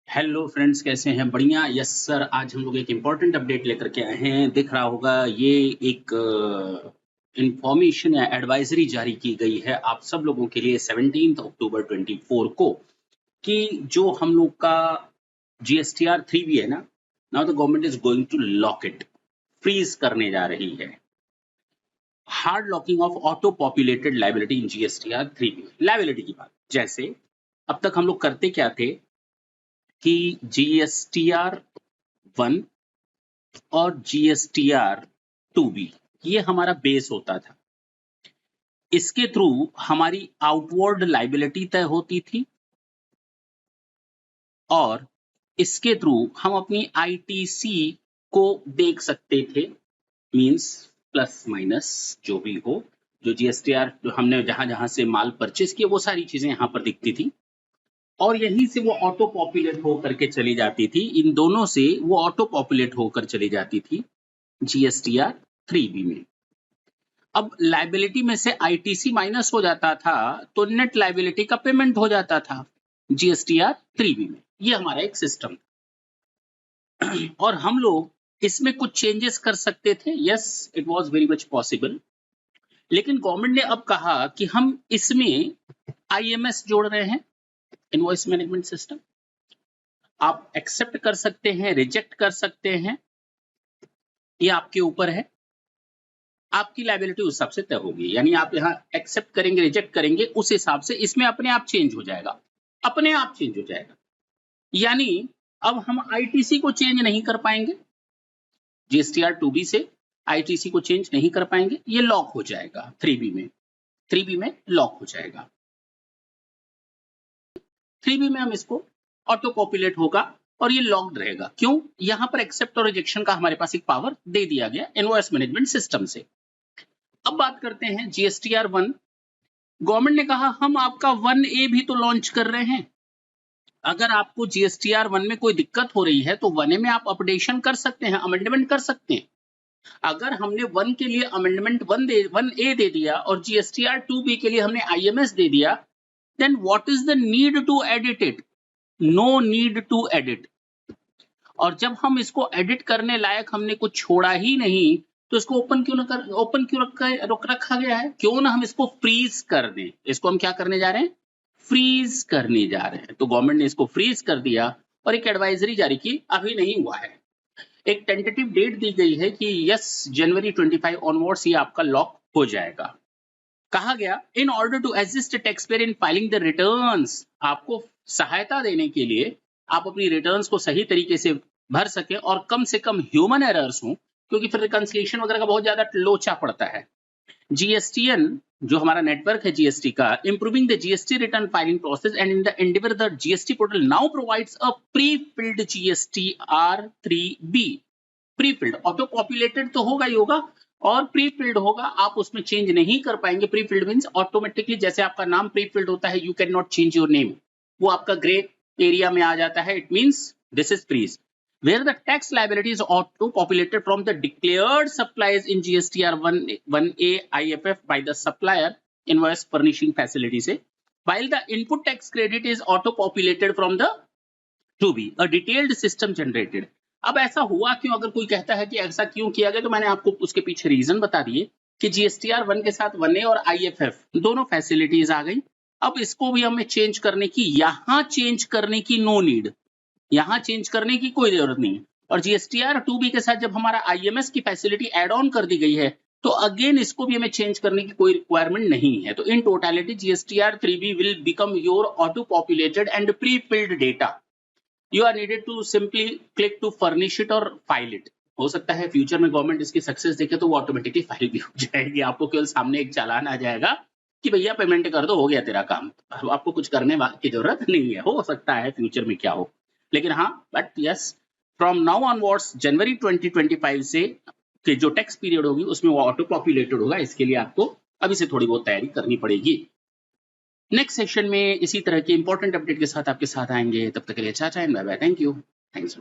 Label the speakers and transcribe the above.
Speaker 1: Hello friends, कैसे हैं? बढ़िया। यस सर, आज हम लोग एक इम्पोर्टेंट अपडेट लेकर के आए हैं। दिख रहा होगा ये एक इंफॉर्मेशन या एडवाइजरी जारी की गई है आप सब लोगों के लिए 17 अक्टूबर 24 को, कि जो हम लोग का जीएसटीआर 3B है ना, now the government is going to lock it, freeze करने जा रही है। Hard locking of auto populated liability in GSTR 3B। Liability की बात, जैसे अब तक हम लोग करते क्या थे कि जीएसटीआर 1 और जीएसटीआर 2B ये हमारा बेस होता था। इसके थ्रू हमारी आउटवर्ड लाइबिलिटी तय होती थी और इसके थ्रू हम अपनी आईटीसी को देख सकते थे, मींस प्लस माइनस जो भी हो, जो जीएसटीआर जो हमने जहां जहां से माल परचेस किया वो सारी चीजें यहां पर दिखती थी और यहीं से वो ऑटो पॉपुलेट होकर के चली जाती थी। इन दोनों से वो ऑटो पॉपुलेट होकर चली जाती थी जीएसटीआर 3B में। अब लाइबिलिटी में से आईटीसी माइनस हो जाता था तो नेट लाइबिलिटी का पेमेंट हो जाता था जीएसटीआर 3B में। ये हमारा एक सिस्टम था और हम लोग इसमें कुछ चेंजेस कर सकते थे। Yes, it was very much possible, लेकिन गवर्नमेंट ने अब कहा कि हम इसमें आईएमएस जोड़ रहे हैं, इनवॉइस मैनेजमेंट सिस्टम। आप एक्सेप्ट कर सकते हैं, रिजेक्ट कर सकते हैं, ये आपके ऊपर है। आपकी लाइबिलिटी उस हिसाब से तय होगी, यानी आप यहाँ एक्सेप्ट करेंगे, रिजेक्ट करेंगे, उस हिसाब से इसमें अपने आप चेंज हो जाएगा, अपने आप चेंज हो जाएगा। यानी अब हम आईटीसी को चेंज नहीं कर पाएंगे, जीएसटीआर 2B से आईटीसी को चेंज नहीं कर पाएंगे, ये लॉक हो जाएगा 3B में लॉक हो जाएगा। 3B में हम इसको ऑटो पॉपुलेट होगा और ये लॉक्ड रहेगा। क्यों? यहां पर एक्सेप्ट और रिजेक्शन का हमारे पास एक पावर दे दिया गया इनवॉइस मैनेजमेंट सिस्टम से। अब बात करते हैं जीएसटीआर 1। गवर्नमेंट ने कहा हम आपका 1A भी तो लॉन्च कर रहे हैं। अगर आपको जीएसटीआर 1 में कोई दिक्कत हो रही है तो 1A में आप अपडेशन कर सकते हैं, अमेंडमेंट कर सकते हैं। अगर हमने 1 के लिए अमेंडमेंट 1A दे दिया और जीएसटीआर 2B के लिए हमने आईएमएस दे दिया, then what is the need to edit it? No need to edit. और जब हम इसको एडिट करने लायक हमने कुछ छोड़ा ही नहीं तो इसको ओपन क्यों रखा गया है? क्यों ना हम इसको फ्रीज कर दें। इसको हम क्या करने जा रहे हैं? फ्रीज करने जा रहे हैं। तो गवर्नमेंट ने इसको फ्रीज कर दिया और एक एडवाइजरी जारी की, अभी नहीं हुआ है। एक टेंटेटिव डेट दी गई है कि यस, जनवरी 25 ऑनवर्ड्स ये आपका लॉक हो जाएगा। कहा गया in order to assist tax payer in filing the returns, आपको सहायता देने के लिए आप अपनी रिटर्न्स को सही तरीके से भर सके और कम से कम ह्यूमन एरर्स हों, क्योंकि फिर रिकंसिलिएशन वगैरह का बहुत ज्यादा लोचा पड़ता है। जीएसटीएन जो हमारा नेटवर्क है जीएसटी का, improving the GST return filing process and in the Endeavour the GST portal now provides a pre filled GSTR 3B। Pre filled, auto populated तो होगा ही होगा और प्री फिल्ड होगा, आप उसमें चेंज नहीं कर पाएंगे। प्री फिल्ड मींस ऑटोमेटिकली जैसे आपका नाम प्री फिल्ड होता है, you can not change your name, वो आपका ग्रे एरिया में आ जाता है। It means this is freeze where the tax liability is auto populated from the declared supplies in GSTR 1A IFF by the supplier invoice furnishing facility से, while the input tax credit is auto populated from the 2B, a detailed system generated। अब ऐसा हुआ क्यों? अगर कोई कहता है कि ऐसा क्यों किया गया, तो मैंने आपको उसके पीछे रीजन बता दिए कि जीएसटीआर 1 के साथ 1A और आईएफएफ दोनों फैसिलिटीज आ गई। अब इसको भी हमें चेंज करने की, यहां चेंज करने की नो नीड, यहां चेंज करने की कोई जरूरत नहीं। और जीएसटीआर 2B के साथ जब हमारा आईएमएस की फैसिलिटी एड ऑन कर दी गई है तो अगेन इसको भी हमें चेंज करने की कोई रिक्वायरमेंट नहीं है। तो in totality GSTR 3B will become your auto populated and pre filled data. You are needed to simply click to furnish it और फाइल इट। हो सकता है फ्यूचर में गवर्नमेंट इसकी सक्सेस देखे तो वो ऑटोमेटिकली फाइल भी हो जाएगी। आपको केवल सामने एक चालान आ जाएगा कि भैया पेमेंट कर दो, हो गया तेरा काम, आपको कुछ करने की जरूरत नहीं है। हो सकता है फ्यूचर में क्या हो, लेकिन हाँ, but yes, from now onwards जनवरी 2025 से कि जो टैक्स पीरियड होगी उसमें वो ऑटो पॉपुलेटेड होगा। इसके लिए आपको अभी से थोड़ी बहुत तैयारी करनी पड़ेगी। नेक्स्ट सेशन में इसी तरह के इंपॉर्टेंट अपडेट के साथ आपके साथ आएंगे। तब तक के लिए चाचा and bye bye, thank you, thanks.